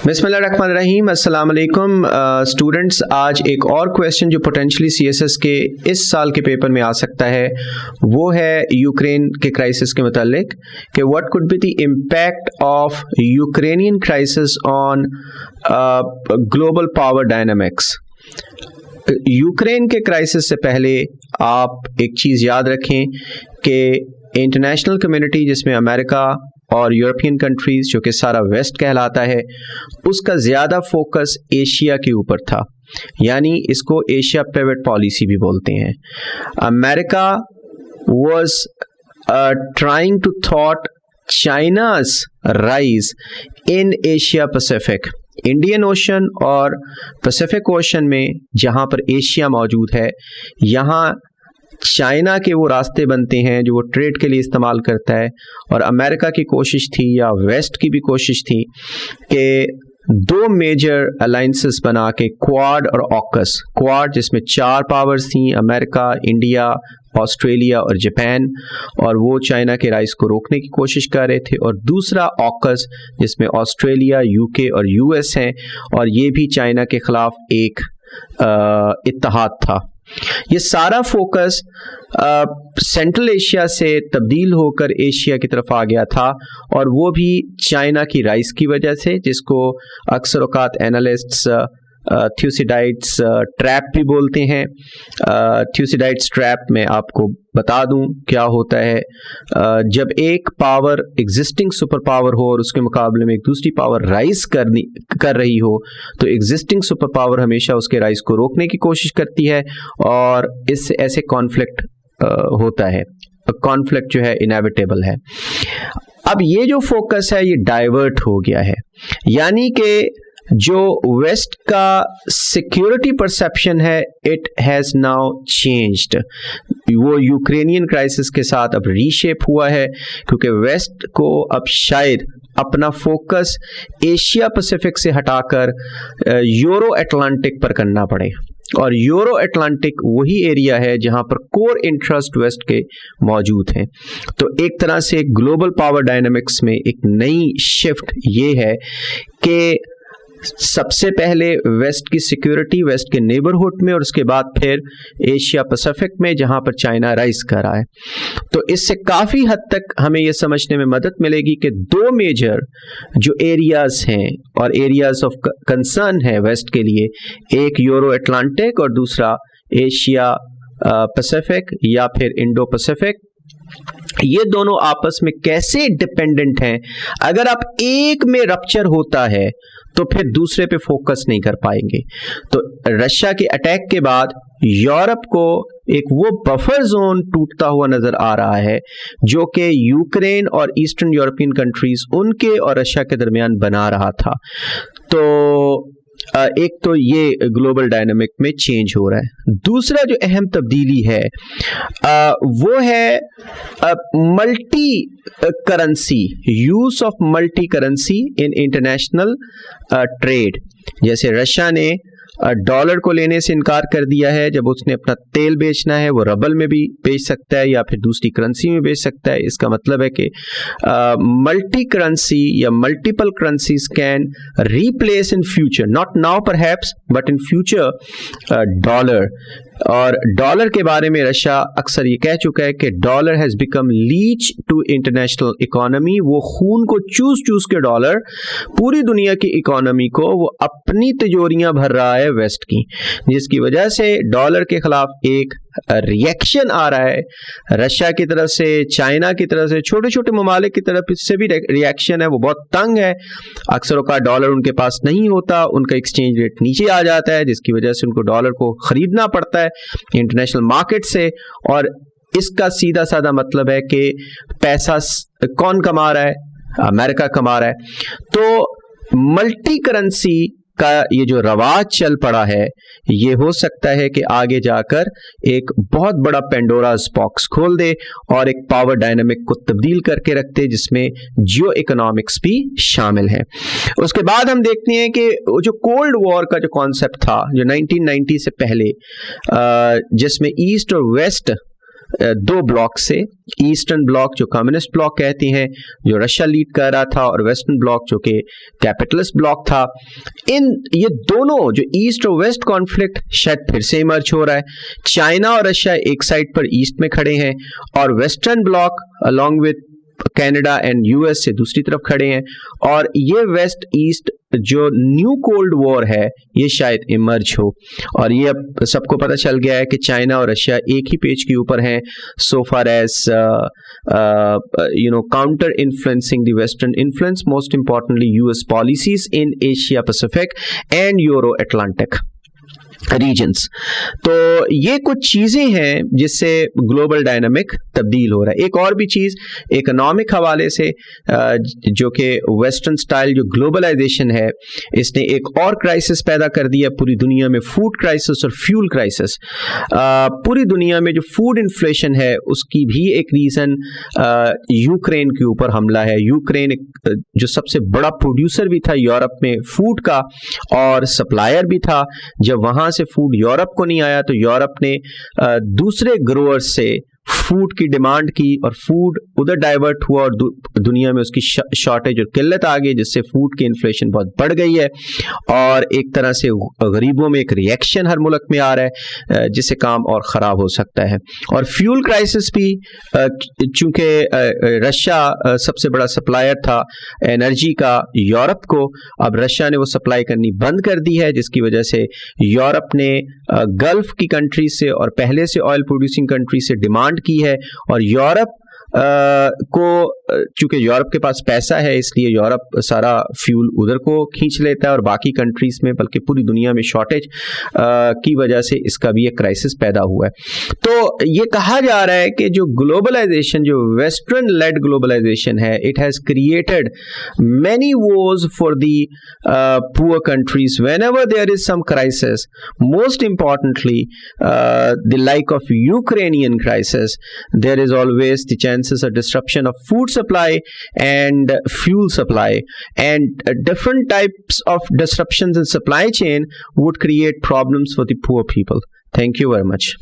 बिस्मिल्लाहिर्रहमानिर्रहीम, अस्सलाम वालेकुम स्टूडेंट्स। आज एक और क्वेश्चन जो पोटेंशली सीएसएस के इस साल के पेपर में आ सकता है वो है यूक्रेन के क्राइसिस के मुतालिक कि what could be the impact of Ukrainian crisis on global power dynamics. Ukraine के क्राइसिस से पहले आप एक चीज़ याद रखें कि इंटरनेशनल कम्युनिटी जिसमें अमेरिका और यूरोपियन कंट्रीज जो कि सारा वेस्ट कहलाता है, उसका ज़्यादा फोकस एशिया के ऊपर था, यानी इसको एशिया पिवट पॉलिसी भी बोलते हैं। अमेरिका वाज ट्राइंग टू थॉट China's rise in Asia Pacific. Indian Ocean और पैसिफिक ओशन में जहाँ पर एशिया मौजूद है, यहाँ चाइना के वो रास्ते बनते हैं जो वो ट्रेड के लिए इस्तेमाल करता है। और अमेरिका की कोशिश थी या वेस्ट की भी कोशिश थी कि दो मेजर अलाइंसेस बना के क्वाड और ऑकस, क्वाड जिसमें 4 पावर्स थी, अमेरिका, इंडिया, ऑस्ट्रेलिया और जापान, और वो चाइना के राइज को रोकने की कोशिश कर रहे थे, और दूसरा ऑकस जिसमें ऑस्ट्रेलिया, यूके और यूएस हैं, और ये भी चाइना के खिलाफ एक इत्तेहाद था। ये सारा फोकस सेंट्रल एशिया से तब्दील होकर एशिया की तरफ आ गया था, और वो भी चाइना की राइज की वजह से, जिसको अक्सर औकात एनालिस्ट्स थ्यूसिडाइड्स ट्रैप भी बोलते हैं। थ्यूसिडाइड्स ट्रैप में आपको बता दूं क्या होता है। जब एक पावर एग्जिस्टिंग सुपर पावर हो और उसके मुकाबले में एक दूसरी पावर राइज कर रही हो, तो एग्जिस्टिंग सुपर पावर हमेशा उसके राइज को रोकने की कोशिश करती है, और इससे ऐसे कॉन्फ्लिक्ट होता है। कॉन्फ्लिक्ट जो है इनएविटेबल है। अब ये जो फोकस है ये डाइवर्ट हो गया है, यानी कि जो वेस्ट का सिक्योरिटी परसेप्शन है इट हैज नाउ चेंज्ड। वो यूक्रेनियन क्राइसिस के साथ अब रीशेप हुआ है, क्योंकि वेस्ट को अब शायद अपना फोकस एशिया पैसिफिक से हटाकर यूरो अटलांटिक पर करना पड़े, और यूरो अटलांटिक वही एरिया है जहां पर कोर इंटरेस्ट वेस्ट के मौजूद हैं। तो एक तरह से ग्लोबल पावर डायनामिक्स में एक नई शिफ्ट ये है कि सबसे पहले वेस्ट की सिक्योरिटी वेस्ट के नेबरहुड में, और उसके बाद फिर एशिया पैसिफिक में जहां पर चाइना राइज कर रहा है। तो इससे काफ़ी हद तक हमें यह समझने में मदद मिलेगी कि दो मेजर जो एरियाज हैं और एरियाज ऑफ कंसर्न है वेस्ट के लिए, एक यूरो अटलांटिक और दूसरा एशिया पैसिफिक या फिर इंडो पैसिफिक, ये दोनों आपस में कैसे डिपेंडेंट हैं। अगर आप एक में रप्चर होता है तो फिर दूसरे पे फोकस नहीं कर पाएंगे। तो रशिया के अटैक के बाद यूरोप को एक वो बफर जोन टूटता हुआ नजर आ रहा है जो कि यूक्रेन और ईस्टर्न यूरोपियन कंट्रीज उनके और रशिया के दरमियान बना रहा था। तो एक तो ये ग्लोबल डायनामिक में चेंज हो रहा है। दूसरा जो अहम तब्दीली है वो है multi currency, use of multi currency in international trade. जैसे रशिया ने डॉलर को लेने से इनकार कर दिया है, जब उसने अपना तेल बेचना है वो रबल में भी बेच सकता है या फिर दूसरी करेंसी में बेच सकता है। इसका मतलब है कि मल्टी करेंसी या multiple currencies can replace in future, not now perhaps but in future dollar. और डॉलर के बारे में रशिया अक्सर ये कह चुका है कि dollar has become leech to international economy. वो खून को चूस के डॉलर पूरी दुनिया की इकोनॉमी को वो अपनी तिजोरियां भर रहा है वेस्ट की, जिसकी वजह से डॉलर के खिलाफ एक रिएक्शन आ रहा है रशिया की तरफ से, चाइना की तरफ से, छोटे छोटे ममालिक की तरफ इससे भी रिएक्शन है। वो बहुत तंग है, अक्सर का डॉलर उनके पास नहीं होता, उनका एक्सचेंज रेट नीचे आ जाता है, जिसकी वजह से उनको डॉलर को खरीदना पड़ता है इंटरनेशनल मार्केट से। और इसका सीधा साधा मतलब है कि पैसा कौन कमा रहा है? अमेरिका कमा रहा है। तो मल्टी करेंसी का ये जो रवाज चल पड़ा है, ये हो सकता है कि आगे जाकर एक बहुत बड़ा पेंडोरास बॉक्स खोल दे और एक पावर डायनामिक को तब्दील करके रख दे, जिसमें जियो इकोनॉमिक्स भी शामिल है। उसके बाद हम देखते हैं कि जो कोल्ड वॉर का जो कॉन्सेप्ट था, जो 1990 से पहले, जिसमें ईस्ट और वेस्ट दो ब्लॉक से, ईस्टर्न ब्लॉक जो कम्युनिस्ट ब्लॉक कहते हैं, जो रशिया लीड कर रहा था, और वेस्टर्न ब्लॉक जो कि कैपिटलिस्ट ब्लॉक था। ये दोनों जो ईस्ट और वेस्ट कॉन्फ्लिक्ट शायद फिर से इमर्ज हो रहा है। चाइना और रशिया एक साइड पर ईस्ट में खड़े हैं और western block along with Canada and US से दूसरी तरफ खड़े हैं, और ये वेस्ट ईस्ट जो न्यू कोल्ड वॉर है ये शायद इमर्ज हो। और ये अब सबको पता चल गया है कि चाइना और रशिया एक ही पेज के ऊपर हैं so far as counter influencing the western influence, most importantly US policies in Asia Pacific and Euro Atlantic regions. तो ये कुछ चीजें हैं जिससे ग्लोबल डायनामिक तब्दील हो रहा है। एक और भी चीज इकोनॉमिक हवाले से, जो कि वेस्टर्न स्टाइल जो ग्लोबलाइजेशन है, इसने एक और क्राइसिस पैदा कर दिया पूरी दुनिया में, फूड क्राइसिस और फ्यूल क्राइसिस। पूरी दुनिया में जो फूड इन्फ्लेशन है उसकी भी एक रीजन यूक्रेन के ऊपर हमला है। यूक्रेन जो सबसे बड़ा प्रोड्यूसर भी था यूरोप में फूड का और सप्लायर भी था। जब वहां से फूड यूरोप को नहीं आया तो यूरोप ने दूसरे ग्रोअर्स से फूड की डिमांड की और फूड उधर डाइवर्ट हुआ और दुनिया में उसकी शॉर्टेज और किल्लत आ गई, जिससे फूड की इन्फ्लेशन बहुत बढ़ गई है और एक तरह से गरीबों में एक रिएक्शन हर मुल्क में आ रहा है, जिससे काम और ख़राब हो सकता है। और फ्यूल क्राइसिस भी, चूँकि रशिया सबसे बड़ा सप्लायर था एनर्जी का यूरोप को, अब रशिया ने वो सप्लाई करनी बंद कर दी है, जिसकी वजह से यूरोप ने गल्फ की कंट्री से और पहले से ऑयल प्रोड्यूसिंग कंट्री से डिमांड की है। और यूरोप को, चूंकि यूरोप के पास पैसा है इसलिए यूरोप सारा फ्यूल उधर को खींच लेता है और बाकी कंट्रीज में, बल्कि पूरी दुनिया में शॉर्टेज की वजह से इसका भी एक क्राइसिस पैदा हुआ है। तो ये कहा जा रहा है कि जो ग्लोबलाइजेशन, जो वेस्टर्न लेड ग्लोबलाइजेशन है, it has created many wars for the poor countries whenever there is some crisis, most importantly the like of Ukrainian crisis, there is always the chances of disruption of food supply and fuel supply, and different types of disruptions in supply chain would create problems for the poor people. Thank you very much.